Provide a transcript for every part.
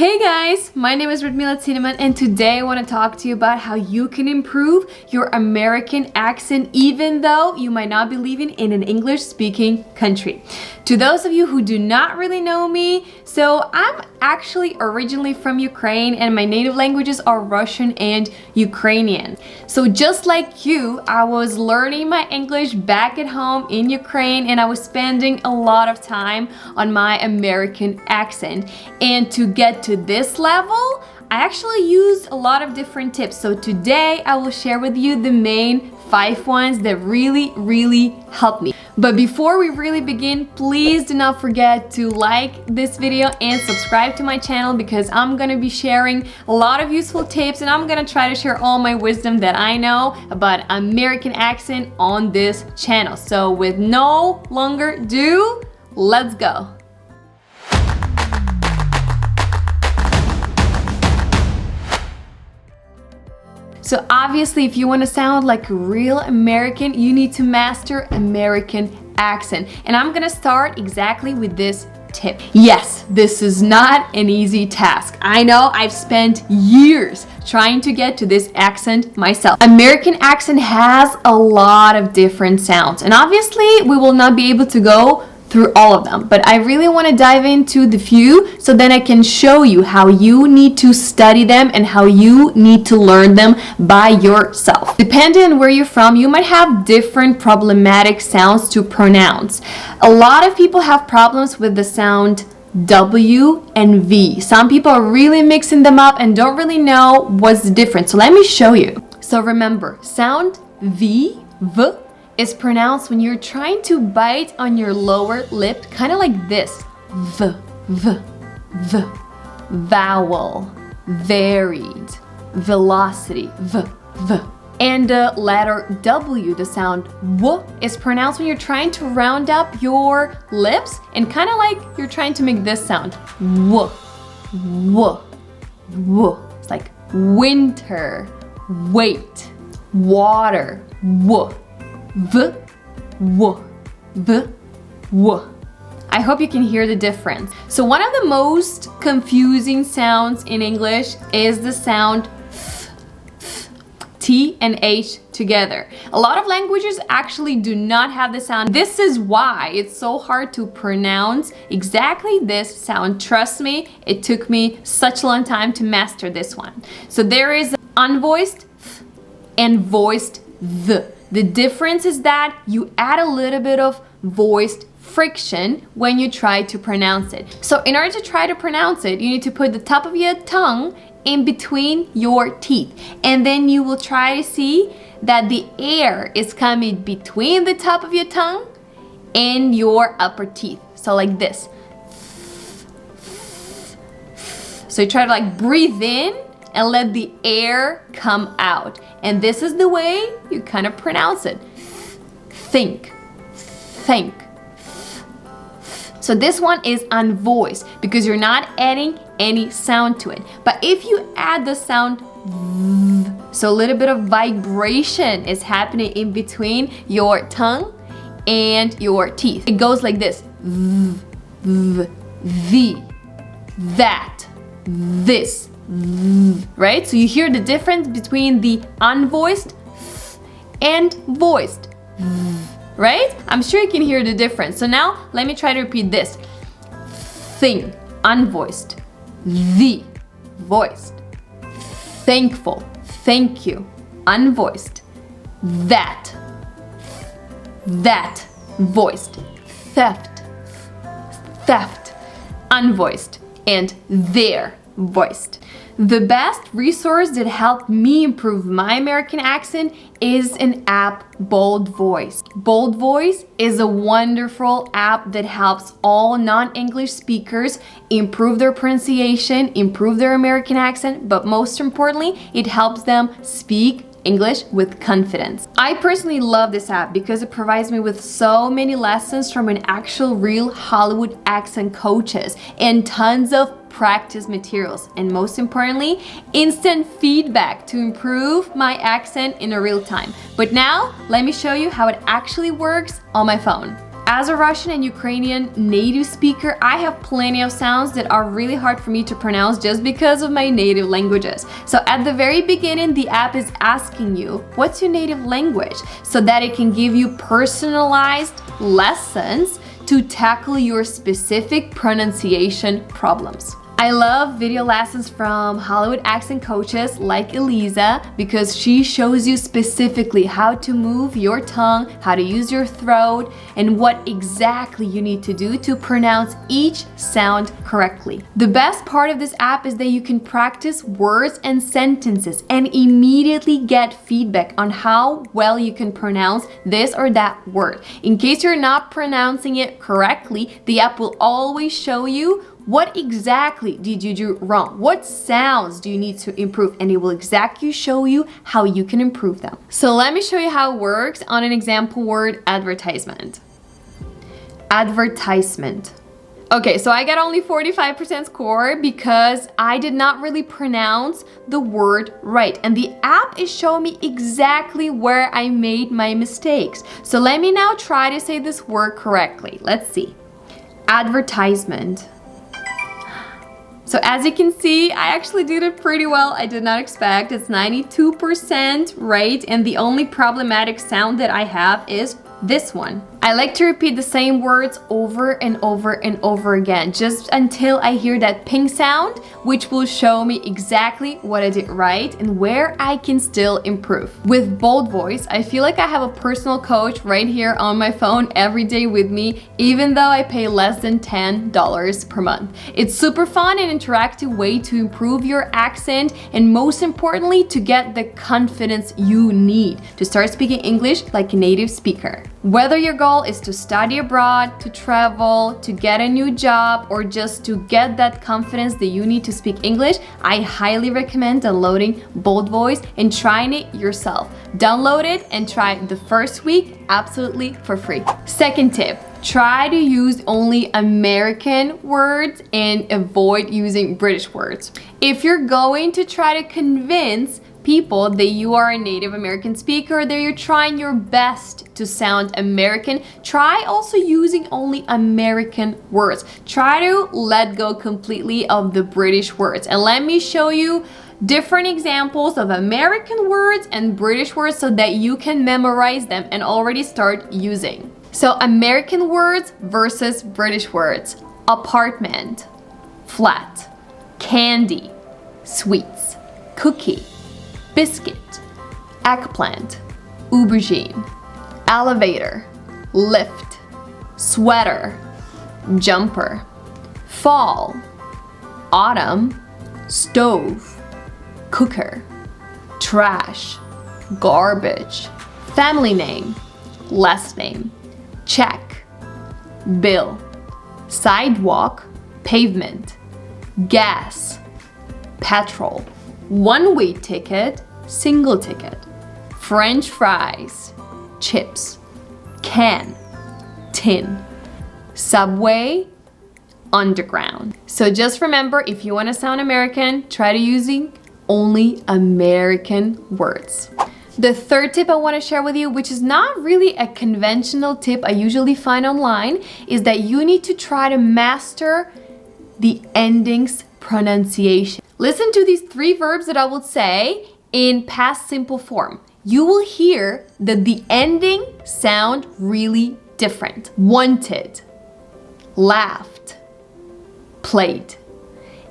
Hey guys, my name is Radmila Cinnamon and today I want to talk to you about how you can improve your American accent even though you might not be living in an English-speaking country. To those of you who do not really know me, so I'm actually originally from Ukraine and my native languages are Russian and Ukrainian. So just like you, I was learning my English back at home in Ukraine and I was spending a lot of time on my American accent. And to get to this level, I actually used a lot of different tips. So today I will share with you the main 5 ones that really helped me. But before we really begin, please do not forget to like this video and subscribe to my channel because I'm gonna be sharing a lot of useful tips and I'm gonna try to share all my wisdom that I know about American accent on this channel. So with no longer ado, let's go. So obviously, if you want to sound like a real American, you need to master American accent. And I'm gonna start exactly with this tip. Yes, this is not an easy task. I know I've spent years trying to get to this accent myself. American accent has a lot of different sounds. And obviously, we will not be able to go through all of them, but I really want to dive into the few so then I can show you how you need to study them and how you need to learn them by yourself. Depending on where you're from, you might have different problematic sounds to pronounce. A lot of people have problems with the sound W and V. Some people are really mixing them up and don't really know what's the difference. So let me show you. So remember, sound V, is pronounced when you're trying to bite on your lower lip, kind of like this. V. Vowel, varied, velocity, v. And the letter W, the sound W, is pronounced when you're trying to round up your lips and kind of like you're trying to make this sound. W. It's like winter, wait, water, W. V, W, V, W. I hope you can hear the difference. So one of the most confusing sounds in English is the sound T and H together. A lot of languages actually do not have the sound. This is why it's so hard to pronounce exactly this sound. Trust me, it took me such a long time to master this one. So there is unvoiced and voiced th. The difference is that you add a little bit of voiced friction when you try to pronounce it. So in order to try to pronounce it, you need to put the top of your tongue in between your teeth. And then you will try to see that the air is coming between the top of your tongue and your upper teeth. So like this. So you try to like breathe in and let the air come out. And this is the way you kind of pronounce it. Think. So this one is unvoiced because you're not adding any sound to it. But if you add the sound so a little bit of vibration is happening in between your tongue and your teeth. It goes like this. The, that, this. Right? So you hear the difference between the unvoiced and voiced, right? I'm sure you can hear the difference. So now let me try to repeat this. Thing, unvoiced. The, voiced. Thankful, thank you, unvoiced. That, voiced. Theft, unvoiced. And there, voiced. The best resource that helped me improve my American accent is an app, BoldVoice. BoldVoice is a wonderful app that helps all non-English speakers improve their pronunciation, improve their American accent, but most importantly, it helps them speak English with confidence. I personally love this app because it provides me with so many lessons from an actual real Hollywood accent coaches and tons of practice materials, and most importantly, instant feedback to improve my accent in a real time. But now, let me show you how it actually works on my phone. as a Russian and Ukrainian native speaker, I have plenty of sounds that are really hard for me to pronounce just because of my native languages. So at the very beginning, the app is asking you, what's your native language? So that it can give you personalized lessons to tackle your specific pronunciation problems. I love video lessons from Hollywood accent coaches like Eliza because she shows you specifically how to move your tongue, how to use your throat, and what exactly you need to do to pronounce each sound correctly. The best part of this app is that you can practice words and sentences and immediately get feedback on how well you can pronounce this or that word. In case you're not pronouncing it correctly, the app will always show you what exactly did you do wrong? What sounds do you need to improve? And it will exactly show you how you can improve them. So let me show you how it works on an example word, advertisement. Advertisement. Okay, so I got only 45% score because I did not really pronounce the word right. And the app is showing me exactly where I made my mistakes. So let me now try to say this word correctly. Let's see. Advertisement. So as you can see, I actually did it pretty well. I did not expect. It's 92% right, and the only problematic sound that I have is this one. I like to repeat the same words over and over and over again, just until I hear that ping sound, which will show me exactly what I did right and where I can still improve. With BoldVoice, I feel like I have a personal coach right here on my phone every day with me, even though I pay less than $10 per month. It's super fun and interactive way to improve your accent and most importantly, to get the confidence you need to start speaking English like a native speaker. Whether your goal is to study abroad, to travel, to get a new job, or just to get that confidence that you need to speak English, I highly recommend downloading BoldVoice and trying it yourself. Download it and try the first week absolutely for free. Second tip, try to use only American words and avoid using British words. If you're going to try to convince people that you are a native American speaker, that you're trying your best to sound American, try also using only American words. Try to let go completely of the British words. And let me show you different examples of American words and British words so that you can memorize them and already start using. So American words versus British words. Apartment, flat, candy, sweets, cookie, biscuit, eggplant, aubergine, elevator, lift, sweater, jumper, fall, autumn, stove, cooker, trash, garbage, family name, last name, check, bill, sidewalk, pavement, gas, petrol, one-way ticket, single ticket, French fries, chips, can, tin, subway, underground. So just remember, if you want to sound American, try to using only American words. The third tip I want to share with you, which is not really a conventional tip I usually find online, is that you need to try to master the endings pronunciation. Listen to these 3 verbs that I will say in past simple form. You will hear that the ending sound really different. Wanted, laughed, played.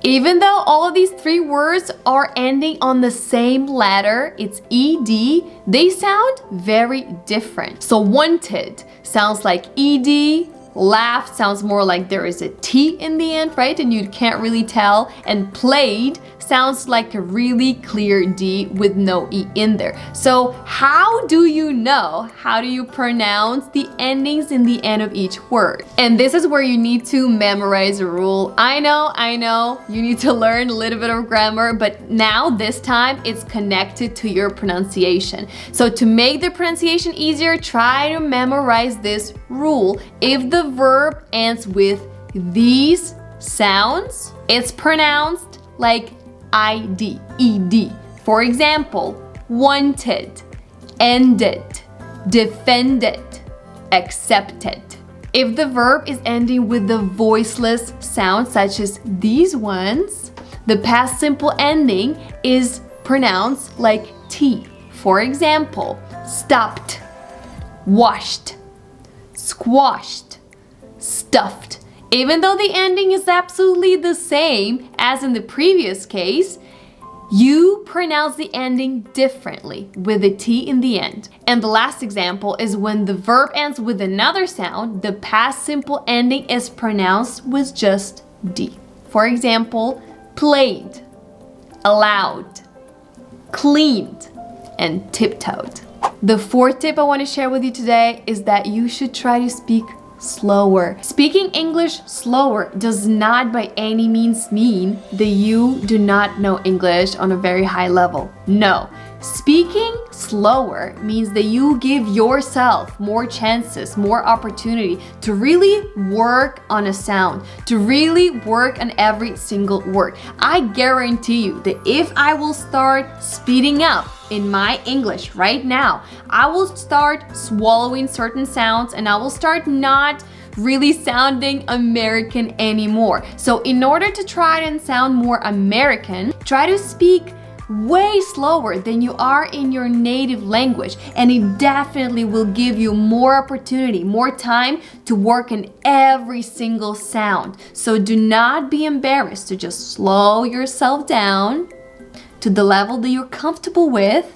Even though all of these 3 words are ending on the same letter, it's ED, they sound very different. So wanted sounds like ED, laughed sounds more like there is a T in the end, right? And you can't really tell. And played sounds like a really clear D with no E in there. So how do you know? How do you pronounce the endings in the end of each word? And this is where you need to memorize a rule. I know, you need to learn a little bit of grammar, but now this time it's connected to your pronunciation. So to make the pronunciation easier, try to memorize this rule. If the verb ends with these sounds, it's pronounced like ID, ED. For example, wanted, ended, defended, accepted, If the verb is ending with the voiceless sound, such as these ones, the past simple ending is pronounced like T. For example, stopped, washed, squashed, stuffed. Even though the ending is absolutely the same as in the previous case, you pronounce the ending differently with a T in the end. And the last example is when the verb ends with another sound, the past simple ending is pronounced with just D. For example, played, allowed, cleaned, and tiptoed. The fourth tip I want to share with you today is that you should try to speak slower. Speaking English slower does not by any means mean that you do not know English on a very high level. No. Speaking slower means that you give yourself more chances, more opportunity to really work on a sound, to really work on every single word. I guarantee you that if I will start speeding up in my English right now, I will start swallowing certain sounds and I will start not really sounding American anymore. So in order to try and sound more American, try to speak way slower than you are in your native language, and it definitely will give you more opportunity, more time to work on every single sound. So do not be embarrassed to just slow yourself down to the level that you're comfortable with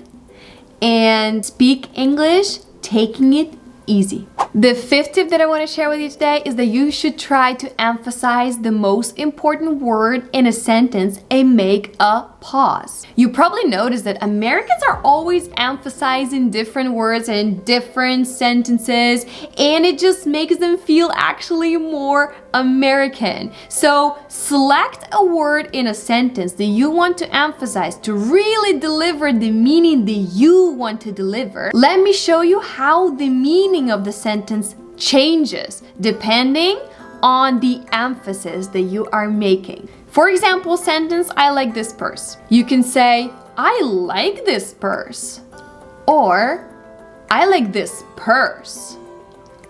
and speak English, taking it easy. The fifth tip that I want to share with you today is that you should try to emphasize the most important word in a sentence and make a pause. You probably noticed that Americans are always emphasizing different words and different sentences, and it just makes them feel actually more American. So select a word in a sentence that you want to emphasize to really deliver the meaning that you want to deliver. Let me show you how the meaning of the sentence changes depending on the emphasis that you are making. For example, sentence, I like this purse. You can say, I like this purse. Or, I like this purse.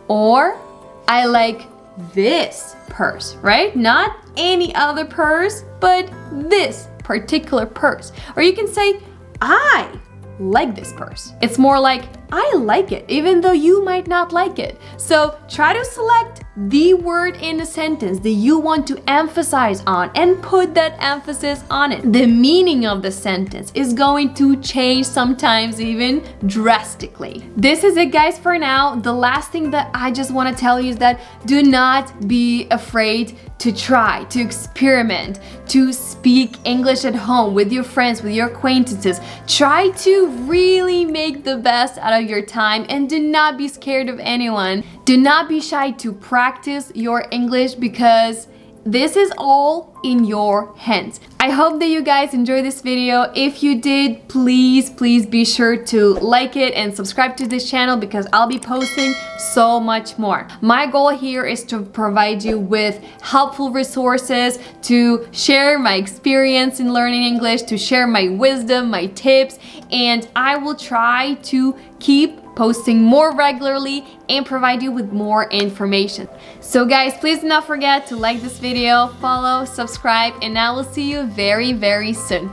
Or, I like this purse, right? Not any other purse, but this particular purse. Or you can say, I like this purse. It's more like, I like it, even though you might not like it. So try to select the word in a sentence that you want to emphasize on and put that emphasis on it. The meaning of the sentence is going to change, sometimes even drastically. This is it, guys, for now. The last thing that I just want to tell you is that do not be afraid to try, to experiment, to speak English at home with your friends, with your acquaintances. Try to really make the best out of your time and do not be scared of anyone. Do not be shy to practice your English because this is all in your hands. I hope that you guys enjoyed this video. If you did, please be sure to like it and subscribe to this channel because I'll be posting so much more. My goal here is to provide you with helpful resources, to share my experience in learning English, to share my wisdom, my tips, and I will try to keep posting more regularly and provide you with more information. So guys, please do not forget to like this video, follow, subscribe, and I will see you very soon.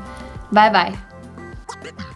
Bye bye.